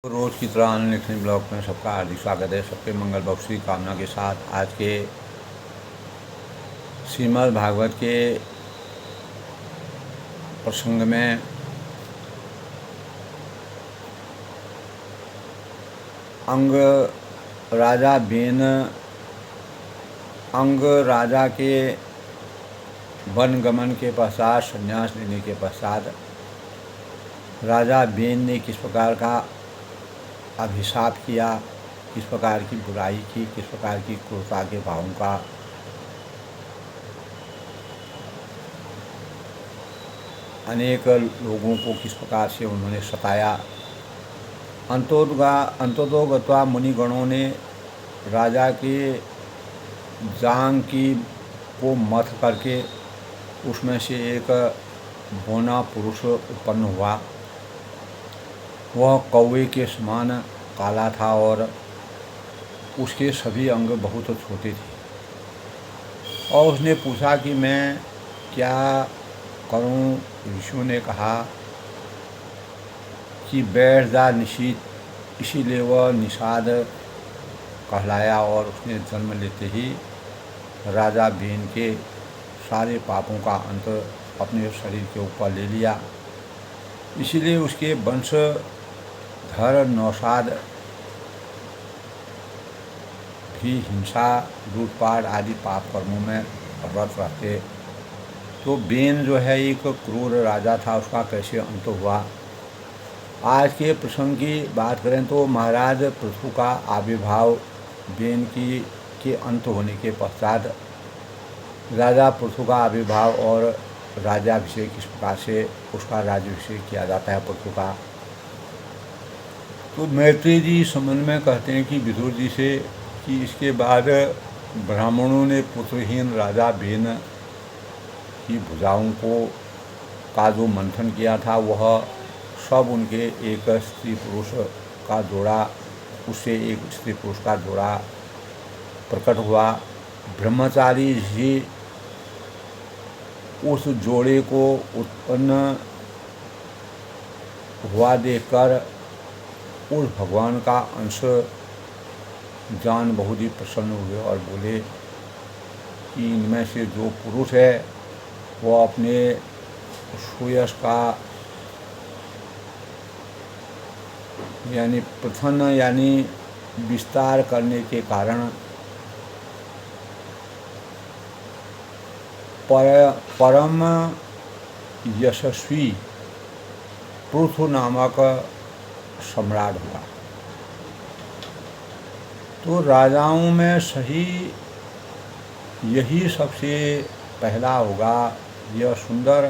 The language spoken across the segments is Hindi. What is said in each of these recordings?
रोज़ की तरह अनलिखनी ब्लॉग में सबका हार्दिक स्वागत है। सबके मंगल बख्श की कामना के साथ आज के श्रीमद् भागवत के प्रसंग में अंग राजा बेन अंग राजा के वन गमन के पश्चात संन्यास लेने के पश्चात राजा बेन ने किस प्रकार का अभिशाप किया, किस प्रकार की बुराई की, किस प्रकार की क्रूरता के भावों का अनेक लोगों को किस प्रकार से उन्होंने सताया। अंततोगत्वा मुनिगणों ने राजा के जांग की को मथ करके उसमें से एक बौना पुरुष उत्पन्न हुआ। वह कौवे के समान काला था और उसके सभी अंग बहुत छोटे थे। और उसने पूछा कि मैं क्या करूं। ऋषियों ने कहा कि बैठ जा निषीद। इसीलिए वह निषाद कहलाया और उसने जन्म लेते ही राजा बेन के सारे पापों का अंत अपने शरीर के ऊपर ले लिया। इसीलिए उसके वंशधर नौशाद भी हिंसा, लूटपाट आदि पाप कर्मों में रत रहते। तो बेन जो है एक क्रूर राजा था, उसका कैसे अंत हुआ। आज के प्रसंग की बात करें तो महाराज पृथु का आविर्भाव बेन के अंत होने के पश्चात राजा पृथु का आविर्भाव और राज्याभिषेक किस प्रकार से उसका राज्याभिषेक किया जाता है पृथु का। तो मैत्रेय जी संबंध में कहते हैं कि विदुर जी से कि इसके बाद ब्राह्मणों ने पुत्रहीन राजा बेन की भुजाओं का जो मंथन किया था वह सब उनके एक स्त्री पुरुष का जोड़ा, उससे एक स्त्री पुरुष का जोड़ा प्रकट हुआ। ब्रह्मचारी जी उस जोड़े को उत्पन्न हुआ देखकर उस भगवान का अंश जान बहुत ही प्रसन्न हुए और बोले कि इनमें से जो पुरुष है वो अपने सुयश का यानी प्रथन यानी विस्तार करने के कारण परम यशस्वी पृथु नामक सम्राट हुआ। तो राजाओं में सही यही सबसे पहला होगा। यह सुंदर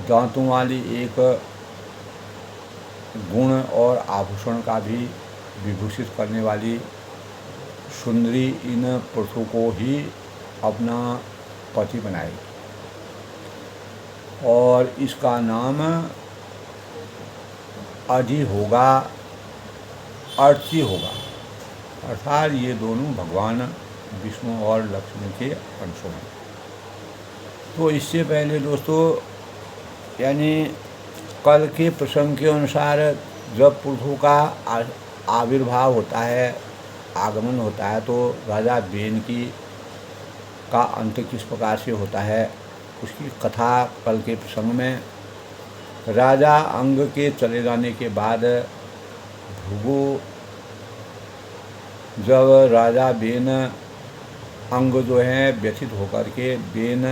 दांतों वाली एक गुण और आभूषण का भी विभूषित करने वाली सुंदरी इन पृथु को ही अपना पति बनाएगी और इसका नाम अधि होगा, अर्ची होगा। अर्थात ये दोनों भगवान विष्णु और लक्ष्मी के अंशों हैं। तो इससे पहले दोस्तों यानी कल के प्रसंग के अनुसार जब पृथु का आविर्भाव होता है, आगमन होता है, तो राजा बेन का अंत किस प्रकार से होता है उसकी कथा कल के प्रसंग में। राजा अंग के चले जाने के बाद भृगु जब राजा बेन अंग जो है व्यथित होकर के बेन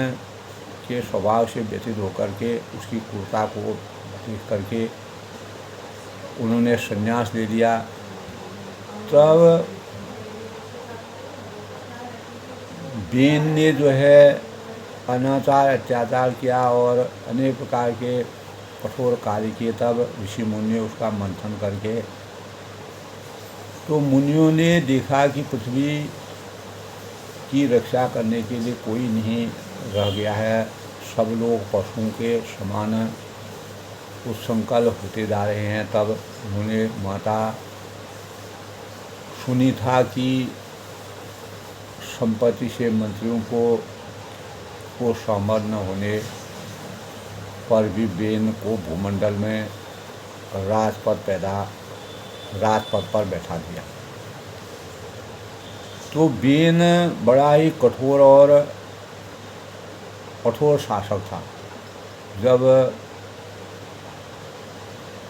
के स्वभाव से व्यथित होकर के उसकी क्रूरता को देख करके उन्होंने संन्यास ले लिया। तब बेन ने जो है अनाचार अत्याचार किया और अनेक प्रकार के कठोर कार्य किए। तब ऋषि मुनि ने उसका मंथन करके तो मुनियों ने देखा कि पृथ्वी की रक्षा करने के लिए कोई नहीं रह गया है, सब लोग पशुओं के समान उत्संकल होते जा रहे हैं। तब उन्होंने माता सुनी था कि संपत्ति से मंत्रियों को सहमत न होने पर भी बेन को भूमंडल में राजपद पैदा राजपद पर बैठा दिया। तो बेन बड़ा ही कठोर शासक था। जब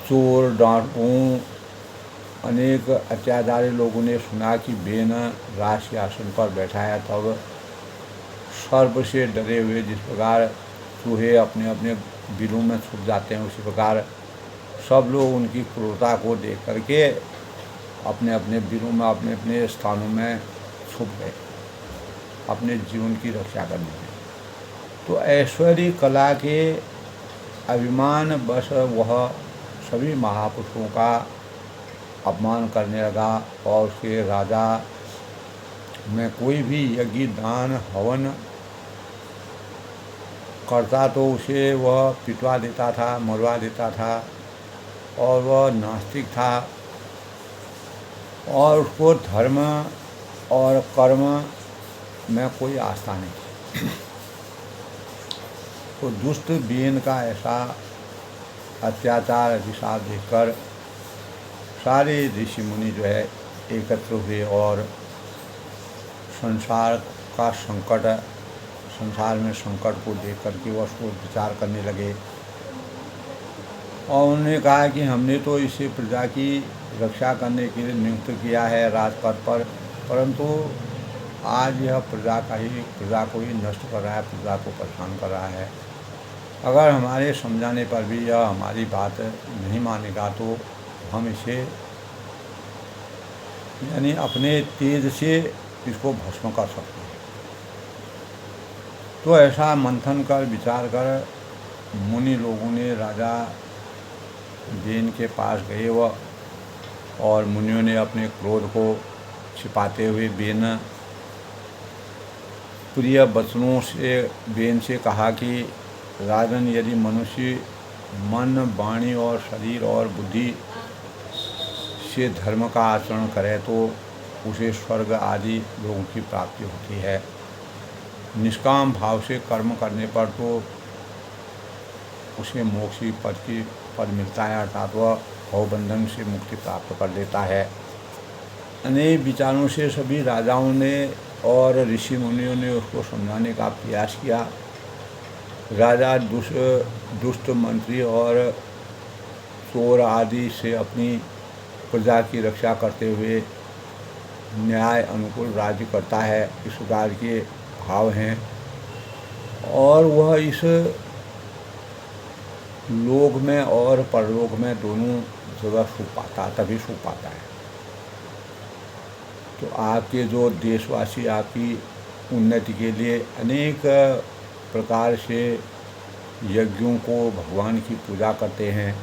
चोर डाकू अनेक अत्याचारी लोगों ने सुना कि बेन राज सिंहासन पर बैठा है, तब सर्प से डरे हुए जिस प्रकार चूहे अपने अपने बिलों में छुप जाते हैं, उसी प्रकार सब लोग उनकी क्रूरता को देख करके अपने अपने बिलों में अपने अपने स्थानों में छुप गए अपने जीवन की रक्षा करने में। तो ऐश्वर्य कला के अभिमान वश वह सभी महापुरुषों का अपमान करने लगा और उसके राजा में कोई भी यज्ञ दान हवन करता तो उसे वह पिटवा देता था, मरवा देता था, और वह नास्तिक था और उसको धर्म और कर्म में कोई आस्था नहीं थी। तो दुष्ट बेन का ऐसा अत्याचार अभिशाप देखकर सारे ऋषि मुनि जो है एकत्र हुए और संसार में संकट को देख करके वह उसको विचार करने लगे और उन्होंने कहा कि हमने तो इसे प्रजा की रक्षा करने के लिए नियुक्त किया है राजपद पर, परंतु आज यह प्रजा को ही नष्ट कर रहा है, प्रजा को परेशान कर रहा है। अगर हमारे समझाने पर भी यह हमारी बात नहीं मानेगा तो हम इसे यानी अपने तेज से इसको भस्म कर सकते हैं। तो ऐसा मंथन कर विचार कर मुनि लोगों ने राजा बेन के पास गए और मुनियों ने अपने क्रोध को छिपाते हुए बेन प्रिय वचनों से बेन से कहा कि राजन, यदि मनुष्य मन, वाणी और शरीर और बुद्धि से धर्म का आचरण करे तो उसे स्वर्ग आदि लोगों की प्राप्ति होती है। निष्काम भाव से कर्म करने पर तो उसे मोक्षी पद मिलता है, अर्थात वह भवबंधन से मुक्ति प्राप्त कर लेता है। अनेक विचारों से सभी राजाओं ने और ऋषि मुनियों ने उसको समझाने का प्रयास किया। राजा दुष्ट मंत्री और चोर आदि से अपनी प्रजा की रक्षा करते हुए न्याय अनुकूल राज्य करता है, इस प्रकार के भाव हैं और वह इस लोक में और परलोक में दोनों जगह तभी सुख पाता है। तो आपके जो देशवासी आपकी उन्नति के लिए अनेक प्रकार से यज्ञों को भगवान की पूजा करते हैं,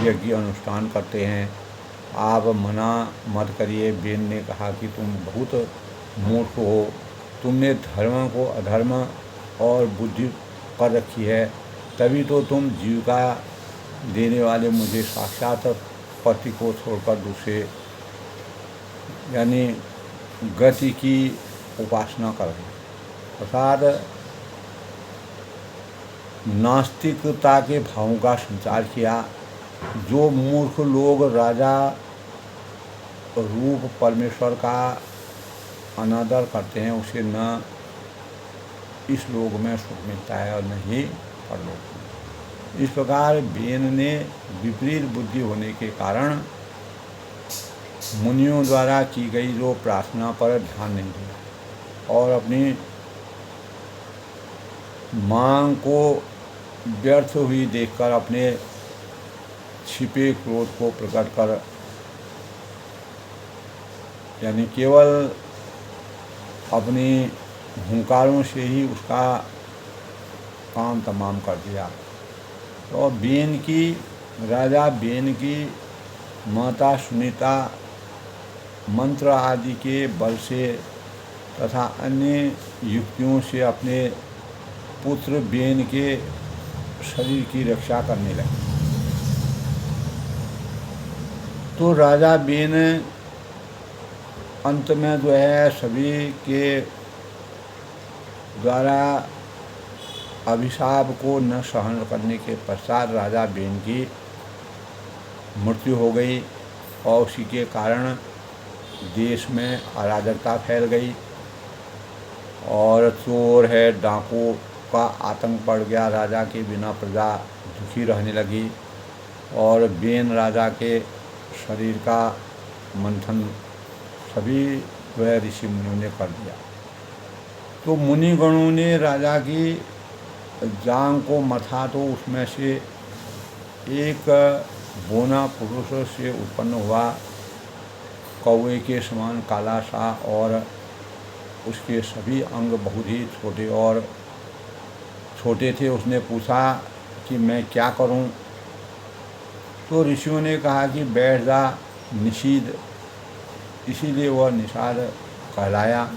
यज्ञ अनुष्ठान करते हैं, आप मना मत करिए। बेन ने कहा कि तुम बहुत मूर्ख हो, तुमने धर्म को अधर्म और बुद्धि कर रखी है, तभी तो तुम जीविका देने वाले मुझे साक्षात पति को छोड़कर दूसरे यानी गति की उपासना कर रहे, अर्थात नास्तिकता के भावों का संचार किया। जो मूर्ख लोग राजा रूप परमेश्वर का अनादर करते हैं उसे न इस लोक में सुख मिलता है और न ही परलोक में। इस प्रकार बेन ने विपरीत बुद्धि होने के कारण मुनियों द्वारा की गई जो प्रार्थना पर ध्यान नहीं दिया और अपनी मांग को व्यर्थ हुई देखकर अपने छिपे क्रोध को प्रकट कर यानी केवल अपनी हुंकारों से ही उसका काम तमाम कर दिया। तो राजा बेन की माता सुनीता मंत्र आदि के बल से तथा अन्य युक्तियों से अपने पुत्र बेन के शरीर की रक्षा करने लगे। तो राजा बेन अंत में जो है सभी के द्वारा अभिशाप को न सहन करने के पश्चात राजा बेन की मृत्यु हो गई और उसी के कारण देश में अराजकता फैल गई और चोर है डाकू का आतंक बढ़ गया। राजा के बिना प्रजा दुखी रहने लगी और बेन राजा के शरीर का मंथन सभी वह ऋषि मुनियों ने कर दिया। तो मुनिगणों ने राजा की जांग को मथा तो उसमें से एक बोना पुरुष से उत्पन्न हुआ, कौवे के समान काला सा, और उसके सभी अंग बहुत ही छोटे थे। उसने पूछा कि मैं क्या करूं? तो ऋषियों ने कहा कि बैठ जा निषीद, इसीलिए वह निषाद कहलाया।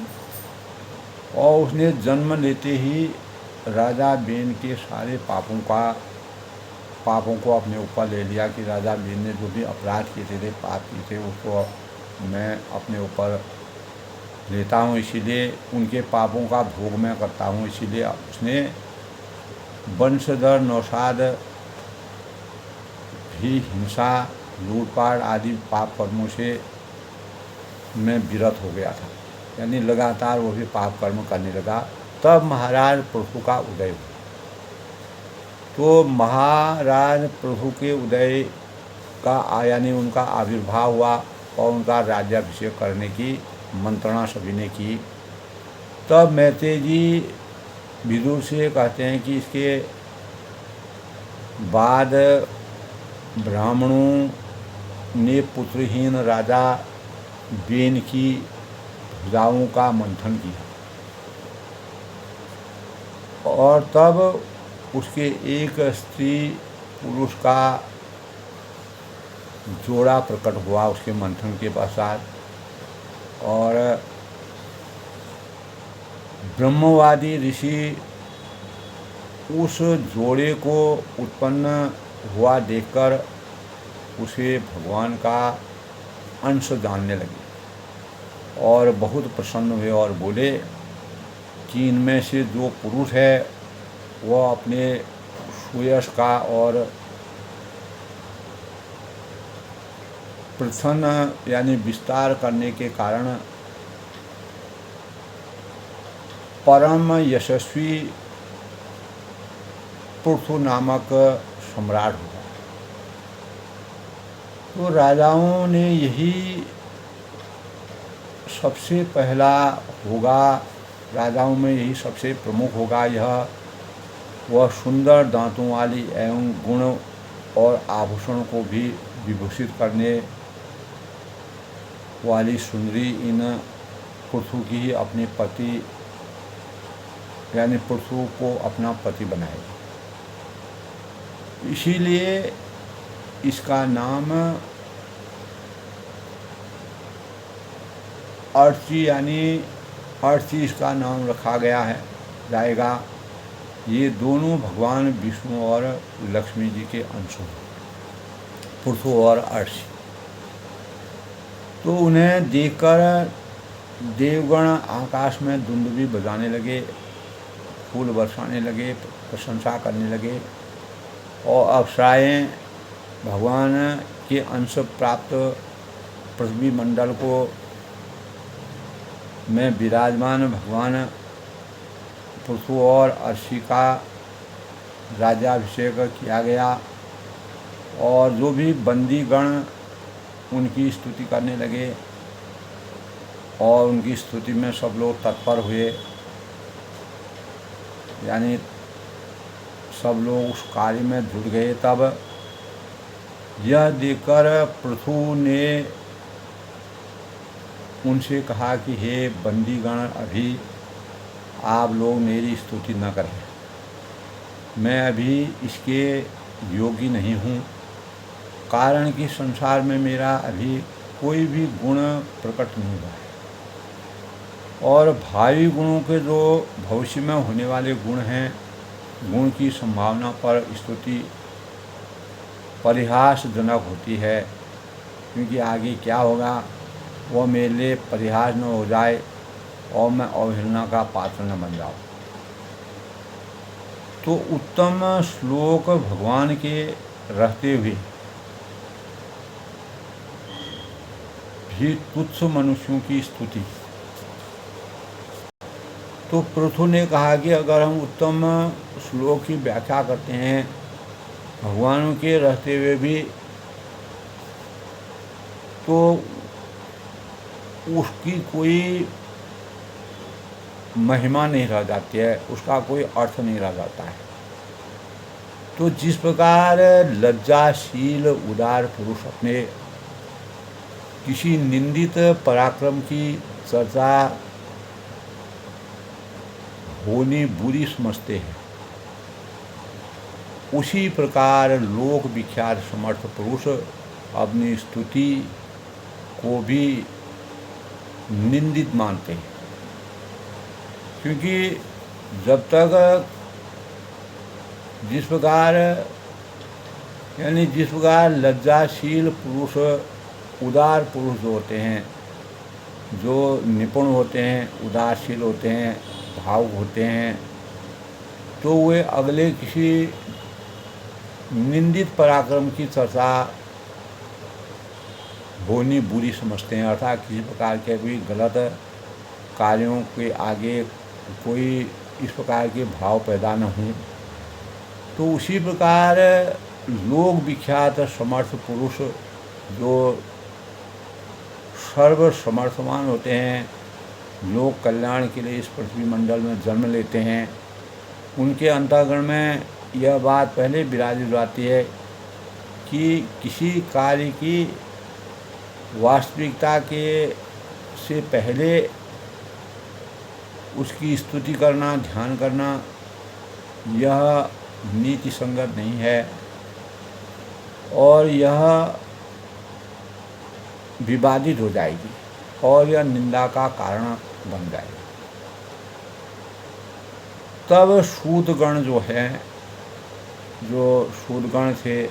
और उसने जन्म लेते ही राजा बेन के सारे पापों को अपने ऊपर ले लिया कि राजा बेन ने जो भी अपराध किए थे, पाप किए थे, उसको मैं अपने ऊपर लेता हूँ, इसीलिए उनके पापों का भोग मैं करता हूँ। इसीलिए उसने वंशधर नौशाद भी हिंसा, लूटपाट आदि पाप कर्मों से मैं विरत हो गया था, यानी लगातार वो भी पाप कर्म करने लगा। तब महाराज पृथु का उदय हुआ। तो महाराज पृथु के उदय का यानी उनका आविर्भाव हुआ और उनका राज्याभिषेक करने की मंत्रणा सभी ने की। तब मैत्रेय जी विदुर से कहते हैं कि इसके बाद ब्राह्मणों ने पुत्रहीन राजा बेन की भुजाओं का मंथन किया और तब उसके एक स्त्री पुरुष का जोड़ा प्रकट हुआ उसके मंथन के पश्चात। और ब्रह्मवादी ऋषि उस जोड़े को उत्पन्न हुआ देखकर उसे भगवान का अंश जानने लगे और बहुत प्रसन्न हुए और बोले कि इनमें से जो पुरुष है वह अपने सुयश का और प्रथन यानी विस्तार करने के कारण परम यशस्वी पृथु नामक सम्राट हुआ। तो राजाओं ने यही सबसे पहला होगा, राजाओं में यही सबसे प्रमुख होगा। यह वह सुंदर दांतों वाली एवं गुण और आभूषण को भी विभूषित करने वाली सुंदरी इन पृथु की ही अपने पति यानी पृथु को अपना पति बनाएगी। इसीलिए इसका नाम अर्ची यानी अर्ची इसका नाम रखा गया है जाएगा। ये दोनों भगवान विष्णु और लक्ष्मी जी के अंश हैं, पृथु और अर्ची। तो उन्हें देखकर देवगण आकाश में दुंदुभी बजाने लगे, फूल बरसाने लगे, प्रशंसा करने लगे और अप्सराएं भगवान के अंश प्राप्त पृथ्वी मंडल को में विराजमान भगवान पृथु और अर्शी का राज्याभिषेक किया गया। और जो भी बंदीगण उनकी स्तुति करने लगे और उनकी स्तुति में सब लोग तत्पर हुए, यानी सब लोग उस कार्य में जुट गए। तब यह देखकर पृथु ने उनसे कहा कि हे बंदीगण, अभी आप लोग मेरी स्तुति न करें, मैं अभी इसके योगी नहीं हूँ, कारण कि संसार में मेरा अभी कोई भी गुण प्रकट नहीं हुआ है। और भावी गुणों के जो भविष्य में होने वाले गुण हैं, गुण की संभावना पर स्तुति परिहासजनक होती है, क्योंकि आगे क्या होगा वह मेरे लिए परिहास न हो जाए और मैं अवहेलना का पात्र न बन जाऊँ। तो उत्तम श्लोक भगवान के रहते हुए भी तुच्छ मनुष्यों की स्तुति। तो पृथु ने कहा कि अगर हम उत्तम श्लोक की व्याख्या करते हैं भगवानों के रहते हुए भी, तो उसकी कोई महिमा नहीं रह जाती है, उसका कोई अर्थ नहीं रह जाता है। तो जिस प्रकार लज्जाशील उदार पुरुष अपने किसी निंदित पराक्रम की चर्चा होनी बुरी समझते हैं, उसी प्रकार लोक विख्यात समर्थ पुरुष अपनी स्तुति को भी निंदित मानते हैं। क्योंकि जब तक जिस प्रकार लज्जाशील पुरुष, उदार पुरुष जो होते हैं, जो निपुण होते हैं, उदारशील होते हैं, भावुक होते हैं, तो वे अगले किसी निंदित पराक्रम की चर्चा होनी बुरी समझते हैं। अर्थात किसी प्रकार के कोई गलत कार्यों के आगे कोई इस प्रकार के भाव पैदा न हों। तो उसी प्रकार लोक विख्यात समर्थ पुरुष जो सर्व समर्थवान होते हैं, लोक कल्याण के लिए इस पृथ्वी मंडल में जन्म लेते हैं, उनके अंतःकरण में यह बात पहले विराजित रहती है कि किसी कार्य की वास्तविकता के से पहले उसकी स्तुति करना, ध्यान करना, यह नीति संगत नहीं है और यह विवादित हो जाएगी और यह निंदा का कारण बन जाएगी। तब शूद्रगण जो हैं, जो शूद्रगण थे,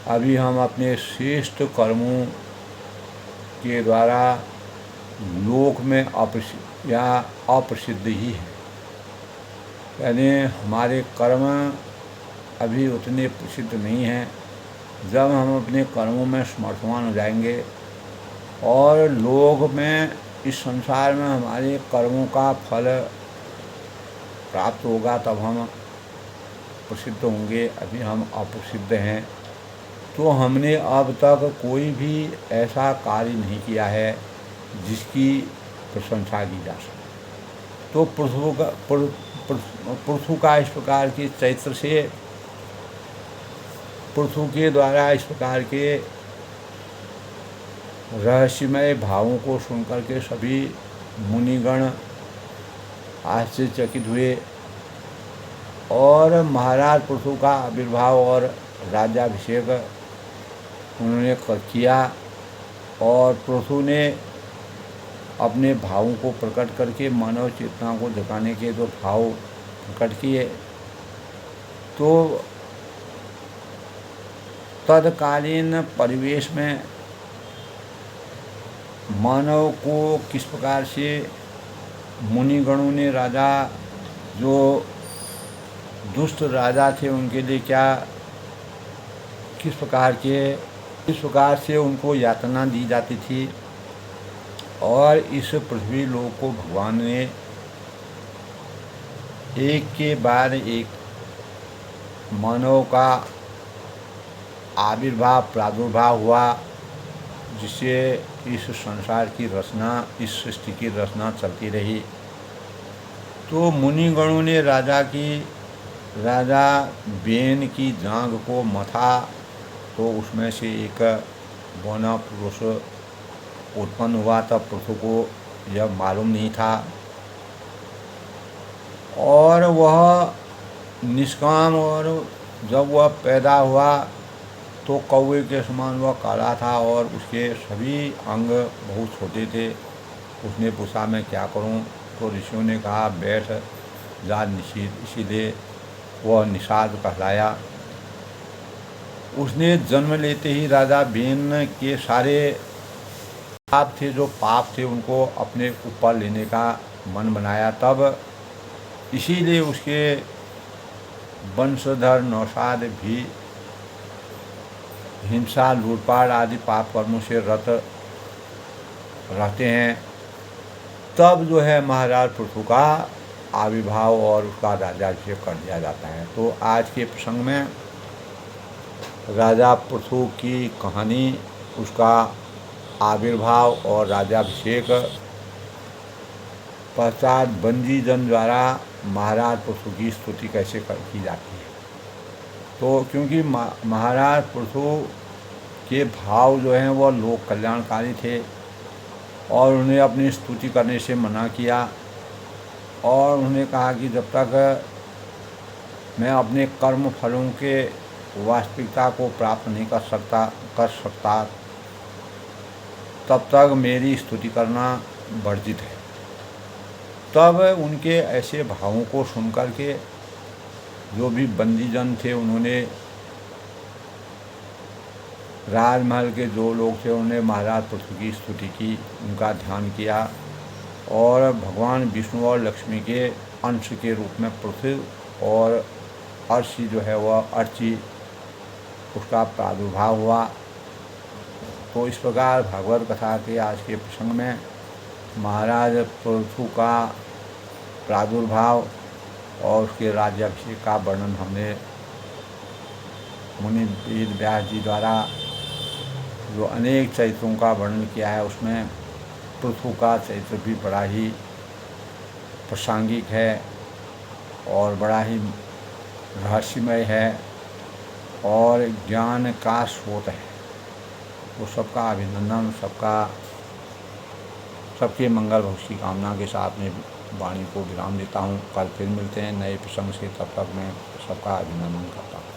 अभी हम अपने श्रेष्ठ कर्मों के द्वारा लोक में अप्रसिद्ध ही है, यानी हमारे कर्म अभी उतने प्रसिद्ध नहीं हैं। जब हम अपने कर्मों में समर्थवान हो जाएंगे और लोक में, इस संसार में हमारे कर्मों का फल प्राप्त होगा, तब हम प्रसिद्ध होंगे। अभी हम अप्रसिद्ध हैं। तो हमने अब तक कोई भी ऐसा कार्य नहीं किया है जिसकी प्रशंसा की जा सके। तो पृथु का इस प्रकार के चरित्र से, पृथु के द्वारा इस प्रकार के रहस्यमय भावों को सुनकर के सभी मुनिगण आश्चर्यचकित हुए और महाराज पृथु का आविर्भाव और राज्याभिषेक उन्होंने किया और पृथु ने अपने भावों को प्रकट करके मानव चेतना को दिखाने के जो भाव प्रकट किए, तो तत्कालीन परिवेश में मानव को किस प्रकार से मुनिगणों ने, राजा जो दुष्ट राजा थे उनके लिए क्या, किस प्रकार से उनको यातना दी जाती थी, और इस पृथ्वी लोक को भगवान ने एक के बाद एक मानव का प्रादुर्भाव हुआ, जिससे इस संसार की रचना, इस सृष्टि की रचना चलती रही। तो मुनिगणों ने राजा बेन की जांघ को मथा, तो उसमें से एक बौना पुरुष उत्पन्न हुआ। तब पृथु को यह मालूम नहीं था और वह निष्काम, और जब वह पैदा हुआ तो कौवे के समान वह काला था और उसके सभी अंग बहुत छोटे थे। उसने पूछा मैं क्या करूं? तो ऋषियों ने कहा बैठ जा निषेध, इसीलिए वह निषाद कहलाया। उसने जन्म लेते ही राजा बेन के सारे पाप थे, जो पाप थे उनको अपने ऊपर लेने का मन बनाया। तब इसीलिए उसके वंशधर नौशाद भी हिंसा, लूटपाट आदि पाप कर्मों से रत रहते हैं, तब जो है महाराज पृथु का आविर्भाव और उसका राज्याभिषेक कर दिया जाता है। तो आज के प्रसंग में राजा पृथु की कहानी, उसका आविर्भाव और राज्याभिषेक, पश्चात बंदी जन द्वारा महाराज पृथु की स्तुति कैसे की जाती है। तो क्योंकि महाराज पृथु के भाव जो हैं वह लोक कल्याणकारी थे और उन्हें अपनी स्तुति करने से मना किया और उन्होंने कहा कि जब तक मैं अपने कर्म फलों के वास्तविकता को प्राप्त नहीं कर सकता तब तक मेरी स्तुति करना वर्जित है। तब उनके ऐसे भावों को सुनकर के जो भी बंदीजन थे, उन्होंने राजमहल के जो लोग थे उन्होंने महाराज पृथु की स्तुति की, उनका ध्यान किया और भगवान विष्णु और लक्ष्मी के अंश के रूप में पृथ्वी और अर्ची जो है वह अर्ची, उसका प्रादुर्भाव हुआ। तो इस प्रकार भागवत कथा के आज के प्रसंग में महाराज पृथु का प्रादुर्भाव और उसके राज्याभिषेक का वर्णन हमने मुनि वेद व्यास जी द्वारा जो अनेक चरित्रों का वर्णन किया है, उसमें पृथु का चरित्र भी बड़ा ही प्रासंगिक है और बड़ा ही रहस्यमय है और ज्ञान का स्रोत है। तो सबका अभिनंदन, सबके मंगल भविष्य की कामना के साथ में वाणी को विराम देता हूँ। कल फिर मिलते हैं नए प्रसंग से, तब तक मैं सबका अभिनंदन करता हूँ।